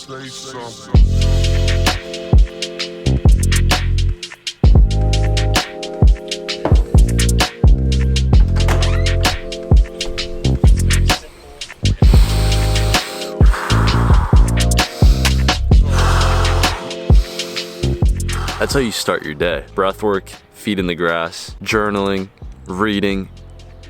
say something. That's how you start your day. Breath work, feet in the grass, journaling, reading,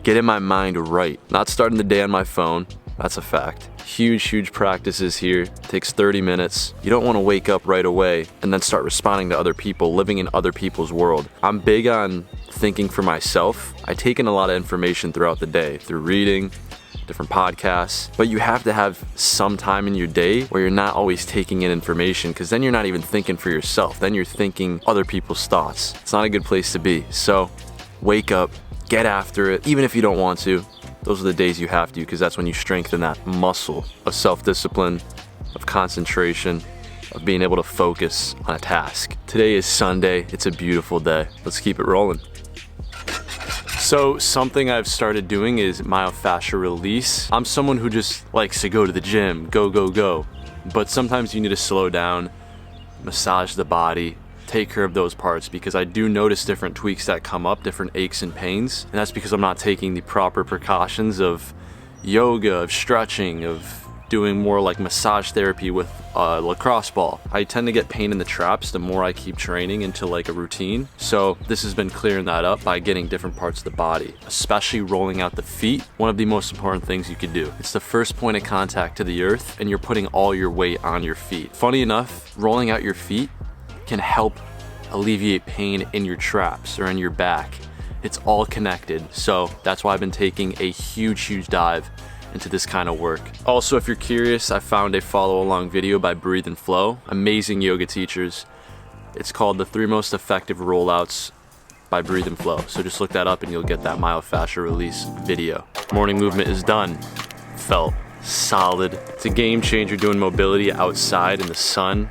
getting my mind right. Not starting the day on my phone, that's a fact. Huge practices here. Takes 30 minutes. You don't want to wake up right away and then start responding to other people, living in other people's world. I'm big on thinking for myself. I take in a lot of information throughout the day through reading, different podcasts, but you have to have some time in your day where you're not always taking in information, because then you're not even thinking for yourself. Then you're thinking other people's thoughts. It's not a good place to be. So wake up, get after it, even if you don't want to. Those are the days you have to, because that's when you strengthen that muscle of self-discipline, of concentration, of being able to focus on a task. Today is Sunday. It's a beautiful day. Let's keep it rolling. So something I've started doing is myofascial release. I'm someone who just likes to go to the gym, go. But sometimes you need to slow down, massage the body, take care of those parts, because I do notice different tweaks that come up, different aches and pains. And that's because I'm not taking the proper precautions of yoga, of stretching, of doing more like massage therapy with a lacrosse ball. I tend to get pain in the traps the more I keep training into like a routine. So this has been clearing that up by getting different parts of the body, especially rolling out the feet. One of the most important things you could do. It's the first point of contact to the earth, and you're putting all your weight on your feet. Funny enough, rolling out your feet can help alleviate pain in your traps or in your back. It's all connected. So that's why I've been taking a huge dive into this kind of work. Also, if you're curious, I found a follow along video by Breathe and Flow, amazing yoga teachers. It's called The 3 Most Effective Rollouts by Breathe and Flow. So just look that up and you'll get that myofascial release video. Morning movement is done. Felt solid. It's a game changer doing mobility outside in the sun,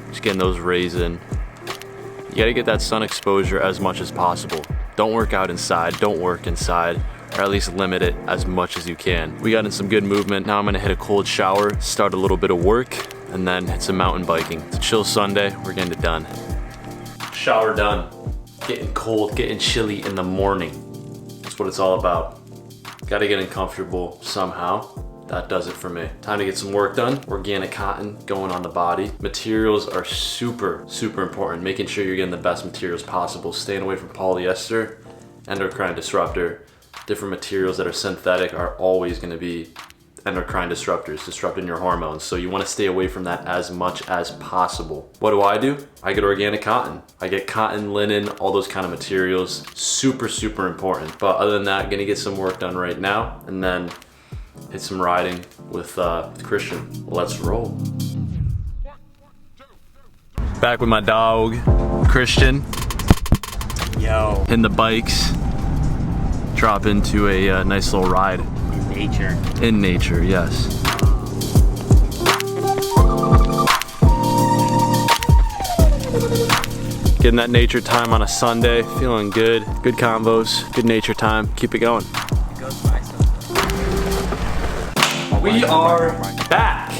just getting those rays in. You gotta get that sun exposure as much as possible. Don't work out inside, don't work inside, or at least limit it as much as you can. We got in some good movement. Now I'm gonna hit a cold shower, start a little bit of work, and then hit some mountain biking. It's a chill Sunday, we're getting it done. Shower done. Getting cold, getting chilly in the morning. That's what it's all about. Gotta get uncomfortable somehow. That does it for me. Time to get some work done. Organic cotton going on the body. Materials are super important. Making sure you're getting the best materials possible. Staying away from polyester, endocrine disruptor. Different materials that are synthetic are always gonna be endocrine disruptors, disrupting your hormones. So you wanna stay away from that as much as possible. What do? I get organic cotton. I get cotton, linen, all those kind of materials. Super important. But other than that, gonna get some work done right now, and then hit some riding with Christian. Let's roll. Back with my dog, Christian. Yo. In the bikes. Drop into a nice little ride. In nature. In nature, yes. Getting that nature time on a Sunday, feeling good. Good combos, good nature time. Keep it going. It goes by so We are back.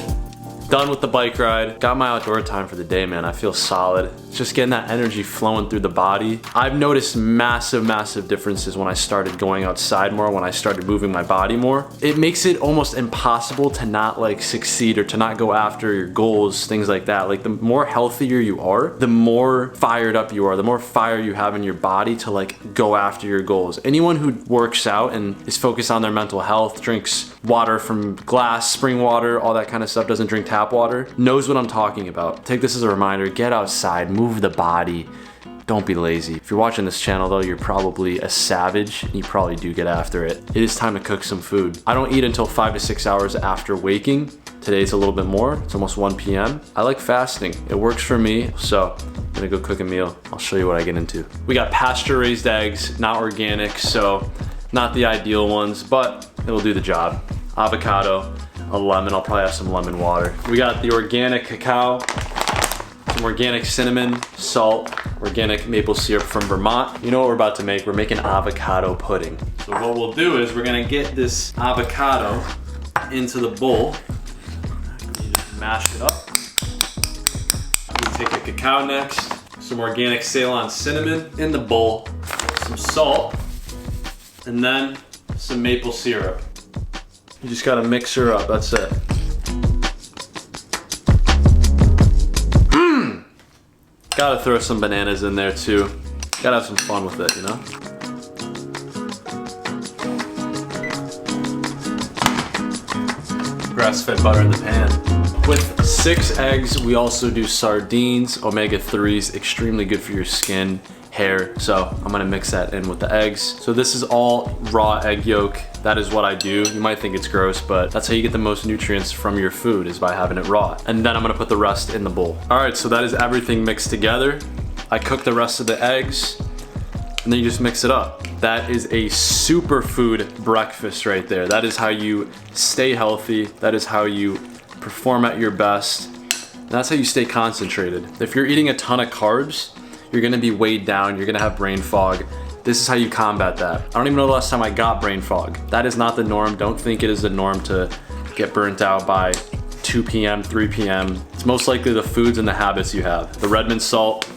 Done with the bike ride. Got my outdoor time for the day, man. I feel solid. Just getting that energy flowing through the body. I've noticed massive differences when I started going outside more, when I started moving my body more. It makes it almost impossible to not like succeed or to not go after your goals, things like that. Like the more healthier you are, the more fired up you are, the more fire you have in your body to like go after your goals. Anyone who works out and is focused on their mental health, drinks water from glass, spring water, all that kind of stuff, doesn't drink tap water, knows what I'm talking about. Take this as a reminder, get outside, move the body, don't be lazy. If you're watching this channel though, you're probably a savage and you probably do get after it. It is time to cook some food. I don't eat until 5 to 6 hours after waking. Today's a little bit more, it's almost 1 p.m. I like fasting, it works for me, so I'm gonna go cook a meal. I'll show you what I get into. We got pasture raised eggs, not organic, so not the ideal ones, but it'll do the job. Avocado, a lemon, I'll probably have some lemon water. We got the organic cacao, some organic cinnamon, salt, organic maple syrup from Vermont. You know what we're about to make? We're making avocado pudding. So what we'll do is we're gonna get this avocado into the bowl. You just mash it up. We take a cacao next, some organic Ceylon cinnamon in the bowl, some salt, and then some maple syrup. You just gotta mix her up, that's it. Gotta throw some bananas in there too. Gotta have some fun with it, you know? Grass-fed butter in the pan. With 6 eggs, we also do sardines, omega-3s, extremely good for your skin, hair. So I'm gonna mix that in with the eggs. So this is all raw egg yolk. That is what I do. You might think it's gross, but that's how you get the most nutrients from your food, is by having it raw. And then I'm gonna put the rest in the bowl. All right, so that is everything mixed together. I cook the rest of the eggs, and then you just mix it up. That is a superfood breakfast right there. That is how you stay healthy. That is how you perform at your best. And that's how you stay concentrated. If you're eating a ton of carbs, you're gonna be weighed down, you're gonna have brain fog. This is how you combat that. I don't even know the last time I got brain fog. That is not the norm. Don't think it is the norm to get burnt out by 2 p.m., 3 p.m. It's most likely the foods and the habits you have. The Redmond salt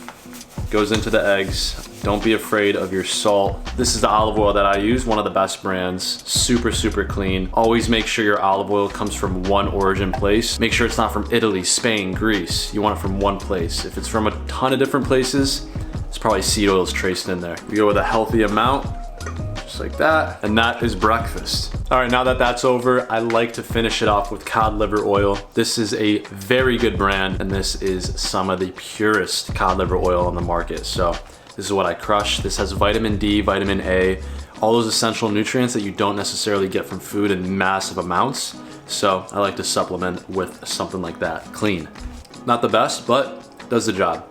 goes into the eggs. Don't be afraid of your salt. This is the olive oil that I use, one of the best brands. Super, super clean. Always make sure your olive oil comes from one origin place. Make sure it's not from Italy, Spain, Greece. You want it from one place. If it's from a ton of different places, it's probably seed oils traced in there. We go with a healthy amount, just like that. And that is breakfast. All right, now that that's over, I like to finish it off with cod liver oil. This is a very good brand, and this is some of the purest cod liver oil on the market. So this is what I crush. This has vitamin D, vitamin A, all those essential nutrients that you don't necessarily get from food in massive amounts. So I like to supplement with something like that. Clean. Not the best, but does the job.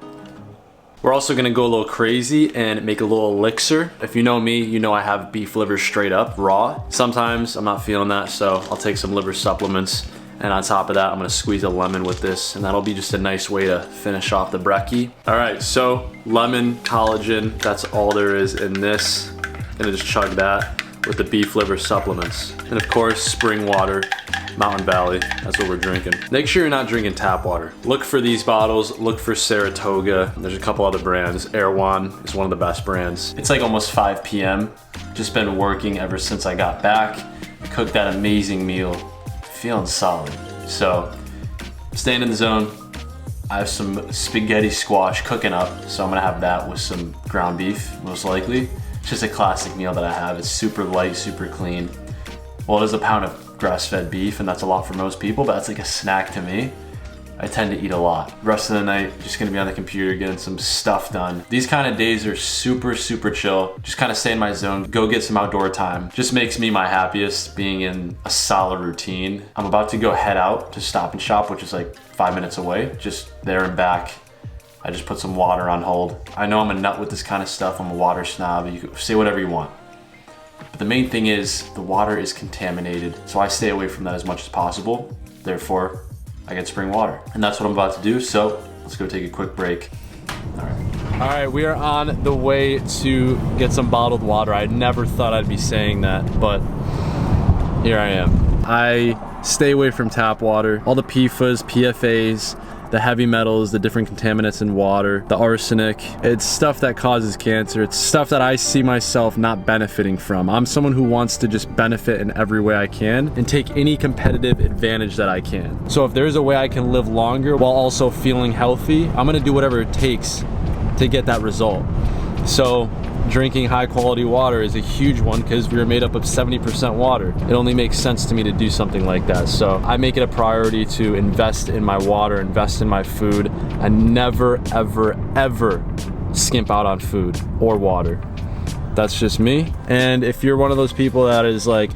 We're also gonna go a little crazy and make a little elixir. If you know me, you know I have beef liver straight up, raw. Sometimes I'm not feeling that, so I'll take some liver supplements. And on top of that, I'm gonna squeeze a lemon with this, and that'll be just a nice way to finish off the brekkie. All right, so lemon, collagen, that's all there is in this. Gonna just chug that with the beef liver supplements. And of course, spring water, Mountain Valley, that's what we're drinking. Make sure you're not drinking tap water. Look for these bottles, look for Saratoga. There's a couple other brands. Erewhon is one of the best brands. It's like almost 5 p.m. Just been working ever since I got back. Cooked that amazing meal. Feeling solid. So, staying in the zone. I have some spaghetti squash cooking up, so I'm gonna have that with some ground beef, most likely. It's just a classic meal that I have. It's super light, super clean. Well, it is a pound of grass-fed beef, and that's a lot for most people, but that's like a snack to me. I tend to eat a lot. Rest of the night, just gonna be on the computer getting some stuff done. These kind of days are super, super chill. Just kind of stay in my zone, go get some outdoor time. Just makes me my happiest, being in a solid routine. I'm about to go head out to Stop and Shop, which is like 5 minutes away, just there and back. I just put some water on hold. I know I'm a nut with this kind of stuff. I'm a water snob. You can say whatever you want. But the main thing is the water is contaminated, so I stay away from that as much as possible. Therefore, I get spring water. And that's what I'm about to do, so let's go take a quick break. All right, we are on the way to get some bottled water. I never thought I'd be saying that, but here I am. I stay away from tap water. All the PFAS, PFAs, the heavy metals, the different contaminants in water, the arsenic. It's stuff that causes cancer. It's stuff that I see myself not benefiting from. I'm someone who wants to just benefit in every way I can and take any competitive advantage that I can. So if there's a way I can live longer while also feeling healthy, I'm gonna do whatever it takes to get that result. So drinking high quality water is a huge one because we are made up of 70% water. It only makes sense to me to do something like that. So I make it a priority to invest in my water, invest in my food, and never, ever, ever skimp out on food or water. That's just me. And if you're one of those people that is like,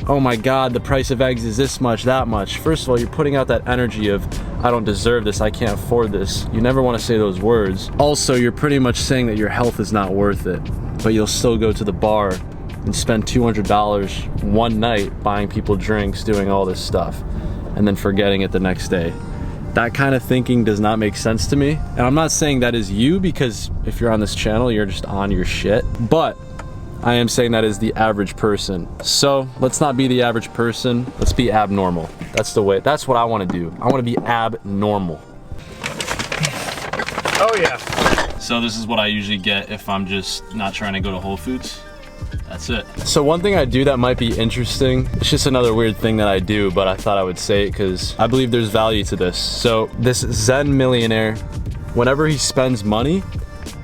oh my God, the price of eggs is this much, that much. First of all, you're putting out that energy of, I don't deserve this, I can't afford this. You never want to say those words. Also, you're pretty much saying that your health is not worth it, but you'll still go to the bar and spend $200 one night buying people drinks, doing all this stuff, and then forgetting it the next day. That kind of thinking does not make sense to me. And I'm not saying that is you, because if you're on this channel, you're just on your shit. But I am saying that is the average person. So let's not be the average person. Let's be abnormal. That's the way. That's what I want to do. I want to be abnormal. Oh yeah. So this is what I usually get if I'm just not trying to go to Whole Foods. That's it. So one thing I do that might be interesting, it's just another weird thing that I do, but I thought I would say it because I believe there's value to this. So this Zen millionaire, whenever he spends money,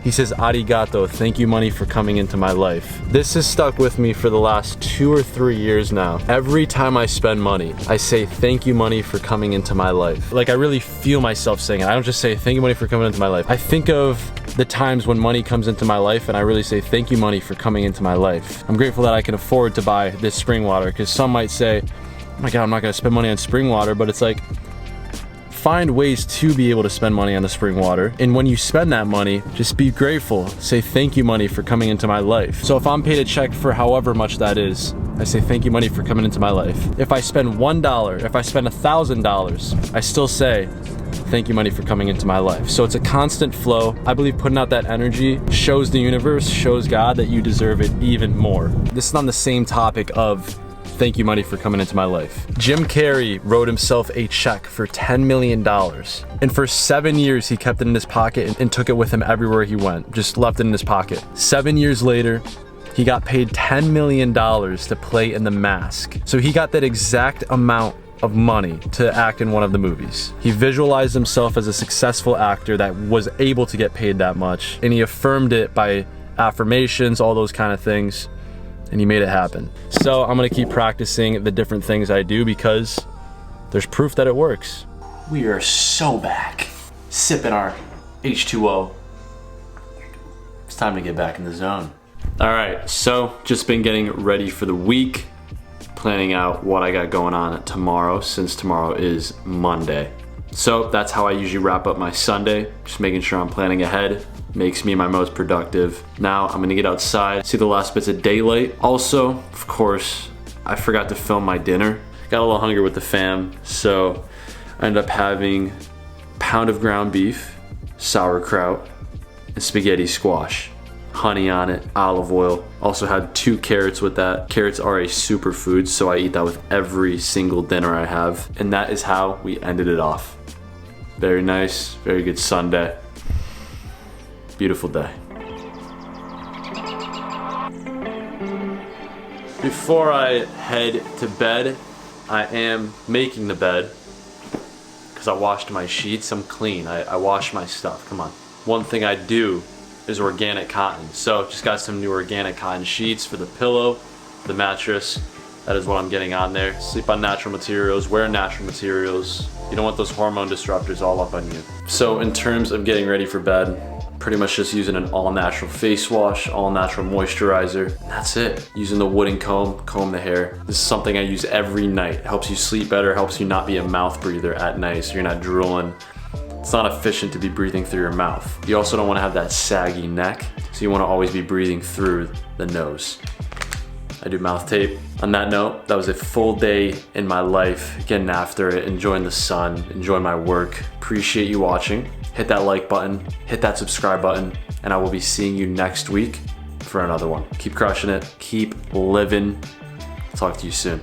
he says, arigato, thank you money for coming into my life. This has stuck with me for the last 2 or 3 years now. Every time I spend money, I say, thank you money for coming into my life. Like I really feel myself saying it. I don't just say, thank you money for coming into my life. I think of the times when money comes into my life and I really say, thank you money for coming into my life. I'm grateful that I can afford to buy this spring water because some might say, oh my God, I'm not gonna spend money on spring water, but it's like, find ways to be able to spend money on the spring water. And when you spend that money, just be grateful. Say thank you money for coming into my life. So if I'm paid a check for however much that is, I say thank you money for coming into my life. If I spend $1, if I spend $1,000, I still say thank you money for coming into my life. So it's a constant flow. I believe putting out that energy shows the universe, shows God that you deserve it even more. This is on the same topic of thank you money for coming into my life. Jim Carrey wrote himself a check for $10 million. And for 7 years, he kept it in his pocket and took it with him everywhere he went. Just left it in his pocket. 7 years later, he got paid $10 million to play in The Mask. So he got that exact amount of money to act in one of the movies. He visualized himself as a successful actor that was able to get paid that much. And he affirmed it by affirmations, all those kind of things. And he made it happen. So I'm gonna keep practicing the different things I do because there's proof that it works. We are so back. Sipping our H2O. It's time to get back in the zone. All right, so just been getting ready for the week, planning out what I got going on tomorrow since tomorrow is Monday. So that's how I usually wrap up my Sunday, just making sure I'm planning ahead. Makes me my most productive. Now I'm gonna get outside, see the last bits of daylight. Also, of course, I forgot to film my dinner. Got a little hungry with the fam, so I ended up having a pound of ground beef, sauerkraut, and spaghetti squash. Honey on it, olive oil. Also had 2 carrots with that. Carrots are a superfood, so I eat that with every single dinner I have. And that is how we ended it off. Very nice, very good Sunday. Beautiful day. Before I head to bed, I am making the bed because I washed my sheets. I'm clean. I wash my stuff. Come on. One thing I do is organic cotton. So just got some new organic cotton sheets for the pillow, the mattress. That is what I'm getting on there. Sleep on natural materials, wear natural materials. You don't want those hormone disruptors all up on you. So in terms of getting ready for bed, pretty much just using an all natural face wash, all natural moisturizer, and that's it. Using the wooden comb the hair. This is something I use every night. It helps you sleep better, helps you not be a mouth breather at night so you're not drooling. It's not efficient to be breathing through your mouth. You also don't want to have that saggy neck, so you want to always be breathing through the nose. I do mouth tape. On that note, that was a full day in my life, getting after it, enjoying the sun, enjoying my work. Appreciate you watching. Hit that like button, hit that subscribe button, and I will be seeing you next week for another one. Keep crushing it, keep living. Talk to you soon.